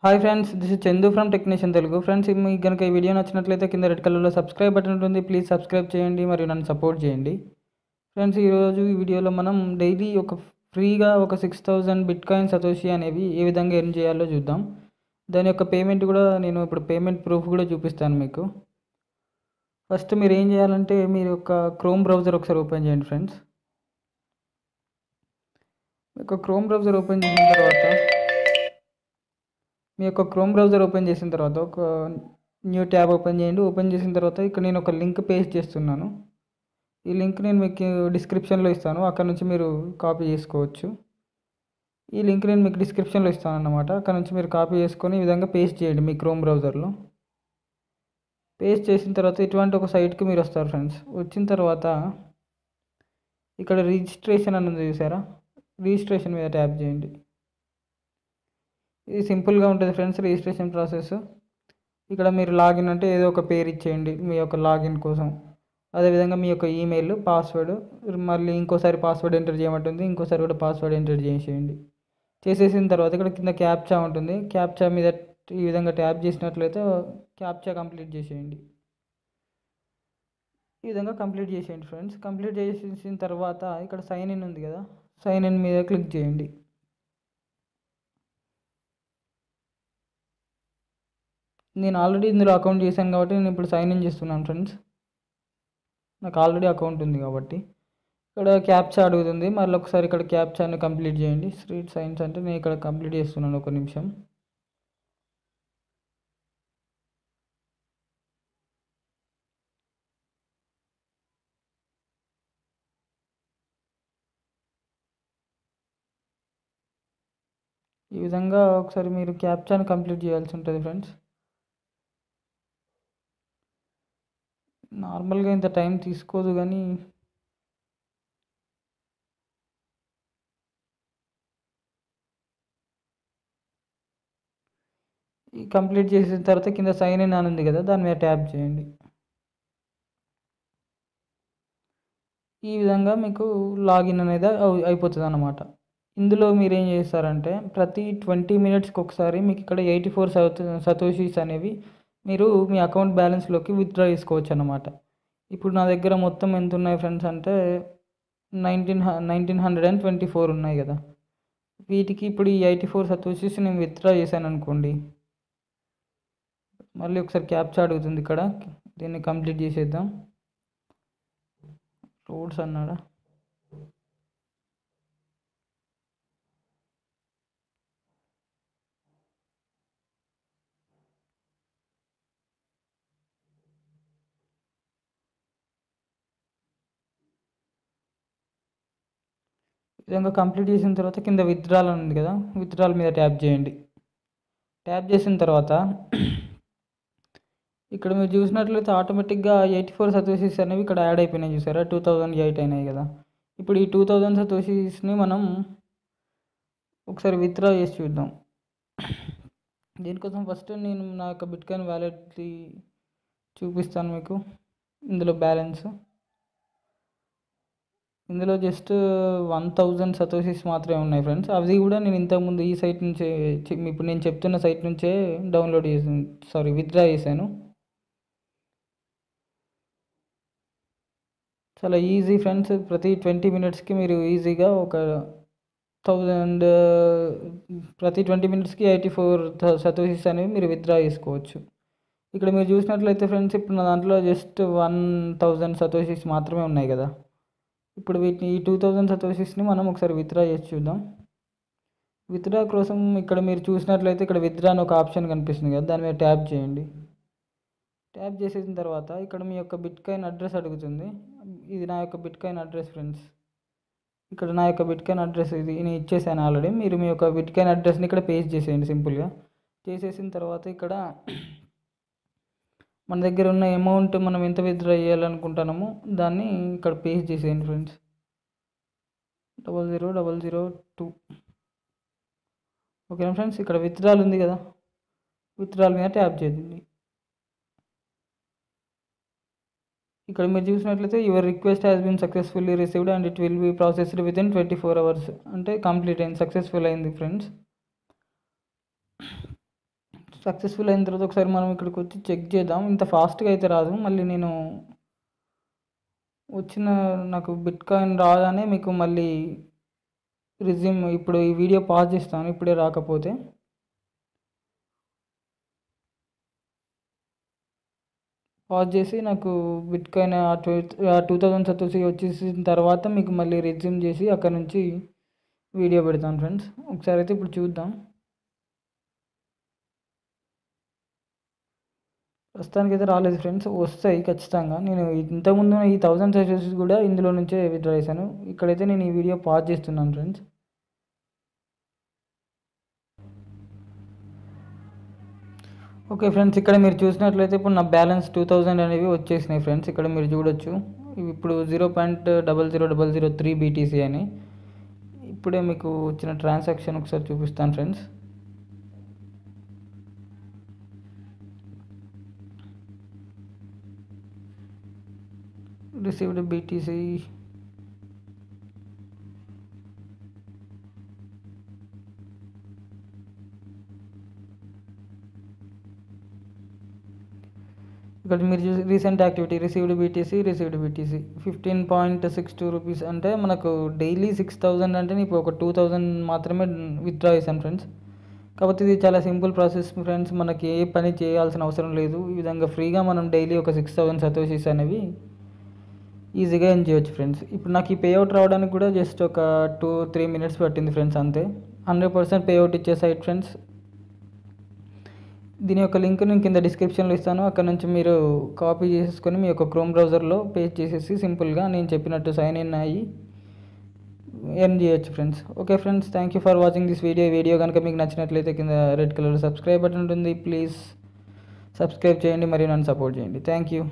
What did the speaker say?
Hi friends, this is Chandu from technician Telugu. Friends, మీకు కనుక ఈ వీడియో నచ్చినట్లయితే కింద రెడ్ కలర్లో సబ్స్క్రైబ్ బటన్ ఉంటుంది. ప్లీజ్ సబ్స్క్రైబ్ చేయండి మరియు నన్ను సపోర్ట్ చేయండి. ఫ్రెండ్స్, ఈరోజు ఈ వీడియోలో మనం డైలీ ఫ్రీగా ఒక 6000 బిట్ కాయిన్ సతోషి అనేవి ఏ విధంగా ఎర్న్ చేయాలో చూద్దాం. దాని యొక్క పేమెంట్ కూడా నేను ఇప్పుడు పేమెంట్ ప్రూఫ్ కూడా చూపిస్తాను మీకు. ఫస్ట్ మీరు ఏం చేయాలంటే మీరు యొక్క క్రోమ్ బ్రౌజర్ ఒకసారి ఓపెన్ చేయండి ఫ్రెండ్స్. మీకు క్రోమ్ బ్రౌజర్ ఓపెన్ చేసిన తర్వాత ఒక న్యూ ట్యాబ్ ఓపెన్ చేయండి. ఓపెన్ చేసిన తర్వాత ఇక్కడ నేను ఒక లింక్ పేస్ట్ చేస్తున్నాను. ఈ లింక్ నేను మీకు డిస్క్రిప్షన్లో ఇస్తాను, అక్కడ నుంచి మీరు కాపీ చేసుకోవచ్చు. ఈ లింక్ నేను మీకు డిస్క్రిప్షన్లో ఇస్తాను అన్నమాట. అక్కడ నుంచి మీరు కాపీ చేసుకొని ఈ విధంగా పేస్ట్ చేయండి మీ క్రోమ్ బ్రౌజర్లో. పేస్ట్ చేసిన తర్వాత ఇటువంటి ఒక సైట్కి మీరు వస్తారు ఫ్రెండ్స్. వచ్చిన తర్వాత ఇక్కడ రిజిస్ట్రేషన్ అన్నది చూసారా, రిజిస్ట్రేషన్ మీద ట్యాప్ చేయండి. ఇది సింపుల్గా ఉంటుంది ఫ్రెండ్స్ రిజిస్ట్రేషన్ ప్రాసెస్. ఇక్కడ మీరు లాగిన్ అంటే ఏదో ఒక పేరు ఇచ్చేయండి మీ యొక్క లాగిన్ కోసం. అదేవిధంగా మీ యొక్క ఈమెయిల్, పాస్వర్డ్, మళ్ళీ ఇంకోసారి పాస్వర్డ్ ఎంటర్ చేయమంటుంది, ఇంకోసారి కూడా పాస్వర్డ్ ఎంటర్ చేసేయండి. చేసేసిన తర్వాత ఇక్కడ కింద క్యాప్చా ఉంటుంది. క్యాప్చా మీద ఈ విధంగా ట్యాప్ చేసినట్లయితే క్యాప్చా కంప్లీట్ చేసేయండి. ఈ విధంగా కంప్లీట్ చేసేయండి ఫ్రెండ్స్. కంప్లీట్ చేసేసిన తర్వాత ఇక్కడ సైన్ ఇన్ ఉంది కదా, సైన్ ఇన్ మీద క్లిక్ చేయండి. నేను ఆల్రెడీ ఇందులో అకౌంట్ చేశాను కాబట్టి నేను ఇప్పుడు సైన్ ఇన్ చేస్తున్నాను ఫ్రెండ్స్. నాకు ఆల్రెడీ అకౌంట్ ఉంది కాబట్టి. ఇక్కడ క్యాప్చా అడుగుతుంది, మళ్ళీ ఒకసారి ఇక్కడ క్యాప్చాని కంప్లీట్ చేయండి. స్ట్రీట్ సైన్స్ అంటే నేను ఇక్కడ కంప్లీట్ చేస్తున్నాను, ఒక నిమిషం. ఈ విధంగా ఒకసారి మీరు క్యాప్చాని కంప్లీట్ చేయాల్సి ఉంటుంది ఫ్రెండ్స్. నార్మల్గా ఇంత టైం తీసుకోదు, కానీ ఈ కంప్లీట్ చేసిన తర్వాత కింద సైన్ ఇన్ అని ఉంది కదా, దాని మీద ట్యాప్ చేయండి. ఈ విధంగా మీకు లాగిన్ అనేది అయిపోతుంది అన్నమాట. ఇందులో మీరు ఏం చేస్తారంటే ప్రతి 20 మినిట్స్కి ఒకసారి మీకు ఇక్కడ 84 సతోషీస్ అనేవి మీరు మీ అకౌంట్ బ్యాలెన్స్లోకి విత్డ్రా చేసుకోవచ్చు అన్నమాట. ఇప్పుడు నా దగ్గర మొత్తం ఎంత ఉన్నాయి ఫ్రెండ్స్ అంటే 1924 ఉన్నాయి కదా. వీటికి ఇప్పుడు ఈ 84 సతోషీస్ నేను విత్డ్రా చేశాను అనుకోండి. మళ్ళీ ఒకసారి క్యాప్చా అడుగుతుంది ఇక్కడ, దీన్ని కంప్లీట్ చేసేద్దాం. రోడ్స్ అన్నాడా, విధంగా కంప్లీట్ చేసిన తర్వాత కింద విత్డ్రాల్ ఉంది కదా, విత్డ్రాల్ మీద ట్యాప్ చేయండి. ట్యాప్ చేసిన తర్వాత ఇక్కడ మీరు చూసినట్లయితే ఆటోమేటిక్గా 84 సతోషీస్ అనేవి ఇక్కడ యాడ్ అయిపోయినాయి చూసారా, 2008 అయినాయి కదా. ఇప్పుడు ఈ 2000 సతోషీస్ని మనం ఒకసారి విత్డ్రా చేసి చూద్దాం. దీనికోసం ఫస్ట్ నేను నా యొక్క బిట్కాయిన్ వ్యాలెట్ది చూపిస్తాను మీకు. ఇందులో బ్యాలెన్స్, ఇందులో జస్ట్ 1000 సతోషీస్ మాత్రమే ఉన్నాయి ఫ్రెండ్స్. అవి కూడా నేను ఇంతకుముందు ఈ సైట్ నుంచే, ఇప్పుడు నేను చెప్తున్న సైట్ నుంచే విత్డ్రా చేశాను. చాలా ఈజీ ఫ్రెండ్స్. ప్రతి 20 మినిట్స్కి మీరు ఈజీగా ప్రతి 20 మినిట్స్కి 84 సతోషీస్ అనేవి మీరు విత్డ్రా చేసుకోవచ్చు. ఇక్కడ మీరు చూసినట్లయితే ఫ్రెండ్స్, ఇప్పుడు నా దాంట్లో జస్ట్ 1000 సతోషీస్ మాత్రమే ఉన్నాయి కదా. ఇప్పుడు వీటిని ఈ 2000 సతోషీస్ని మనం ఒకసారి విత్డ్రా చేసి చూద్దాం. విత్డ్రా కోసం ఇక్కడ మీరు చూసినట్లయితే ఇక్కడ విత్డ్రా అని ఒక ఆప్షన్ కనిపిస్తుంది కదా, దాని మీద ట్యాప్ చేయండి. ట్యాప్ చేసేసిన తర్వాత ఇక్కడ మీ యొక్క బిట్కాయిన్ అడ్రస్ అడుగుతుంది. ఇది నా యొక్క బిట్కాయిన్ అడ్రస్ ఫ్రెండ్స్. ఇక్కడ నా యొక్క బిట్కాయిన్ అడ్రస్ ఇది నేను ఇచ్చేసాను ఆల్రెడీ. మీరు మీ యొక్క బిట్కాయిన్ అడ్రస్ని ఇక్కడ పేస్ట్ చేసేయండి సింపుల్గా. చేసేసిన తర్వాత ఇక్కడ మన దగ్గర ఉన్న అమౌంట్ మనం ఎంత విత్డ్రా చేయాలనుకుంటున్నామో దాన్ని ఇక్కడ పేస్ట్ చేసేయండి ఫ్రెండ్స్. 00002. ఓకేనా ఫ్రెండ్స్, ఇక్కడ విత్డ్రాల్ ఉంది కదా, విత్డ్రాల్ మీద ట్యాప్ చేయండి. ఇక్కడ మీరు చూసినట్లయితే your request has been successfully received and it will be processed within 24 hours అంటే కంప్లీట్ అయింది, సక్సెస్ఫుల్ అయింది ఫ్రెండ్స్. సక్సెస్ఫుల్ అయిన తర్వాత ఒకసారి మనం ఇక్కడికి వచ్చి చెక్ చేద్దాం. ఇంత ఫాస్ట్గా అయితే రాదు. మళ్ళీ నేను వచ్చిన నాకు బిట్కాయిన్ రాగానే మీకు మళ్ళీ రిజ్యూమ్ ఇప్పుడు ఈ వీడియో పాజ్ చేస్తాను ఇప్పుడే రాకపోతే. పాజ్ చేసి నాకు బిట్కాయిన్ 2000 సతోషి వచ్చేసిన తర్వాత మీకు మళ్ళీ రిజ్యూమ్ చేసి అక్కడ నుంచి వీడియో పెడతాను ఫ్రెండ్స్. ఒకసారి అయితే ఇప్పుడు చూద్దాం. ప్రస్తుతానికైతే రాలేదు ఫ్రెండ్స్, వస్తాయి ఖచ్చితంగా. నేను ఇంతకుముందు ఈ 1000 సతోషి కూడా ఇందులో నుంచే విత్డ్రా చేశాను. ఇక్కడైతే నేను ఈ వీడియో పాజ్ చేస్తున్నాను ఫ్రెండ్స్. ఓకే ఫ్రెండ్స్, ఇక్కడ మీరు చూసినట్లయితే ఇప్పుడు నా బ్యాలెన్స్ 2000 అనేవి వచ్చేసినాయి ఫ్రెండ్స్. ఇక్కడ మీరు చూడొచ్చు ఇవి ఇప్పుడు 0.00003 BTC అని. ఇప్పుడే మీకు వచ్చిన ట్రాన్సాక్షన్ ఒకసారి చూపిస్తాను ఫ్రెండ్స్. రిసీవ్డ్ BTC ఇక్కడ మీరు చూసి recent activity received BTC 15.62 rupees. అంటే మనకు డైలీ 6000 అంటే ఇప్పుడు ఒక 2000 మాత్రమే విత్డ్రా చేశాను ఫ్రెండ్స్. కాబట్టి ఇది చాలా సింపుల్ ప్రాసెస్ ఫ్రెండ్స్. మనకి ఏ పని చేయాల్సిన అవసరం లేదు. ఈ విధంగా ఫ్రీగా మనం డైలీ ఒక 6000 సతోషిస్ అనేవి ఈజీగా ఎర్న్ చేయొచ్చు ఫ్రెండ్స్. ఇప్పుడు నాకు ఈ పేఅవుట్ రావడానికి కూడా జస్ట్ ఒక 2-3 మినిట్స్ పట్టింది ఫ్రెండ్స్, అంతే. 100% పేఅవుట్ ఇచ్చే సైట్ ఫ్రెండ్స్. దీని యొక్క లింక్ నేను కింద డిస్క్రిప్షన్లో ఇస్తాను. అక్కడ నుంచి మీరు కాపీ చేసేసుకొని మీ యొక్క క్రోమ్ బ్రౌజర్లో పేస్ట్ చేసేసి సింపుల్గా నేను చెప్పినట్టు సైన్ ఇన్ అయ్యి ఎర్న్ చేయొచ్చు friends. Okay friends, thank you for watching this video. Video కనుక మీకు నచ్చినట్లయితే కింద రెడ్ కలర్ సబ్స్క్రైబ్ బటన్ ఉంటుంది. ప్లీజ్ సబ్స్క్రైబ్ చేయండి మరియు నన్ను సపోర్ట్ చేయండి. Thank you.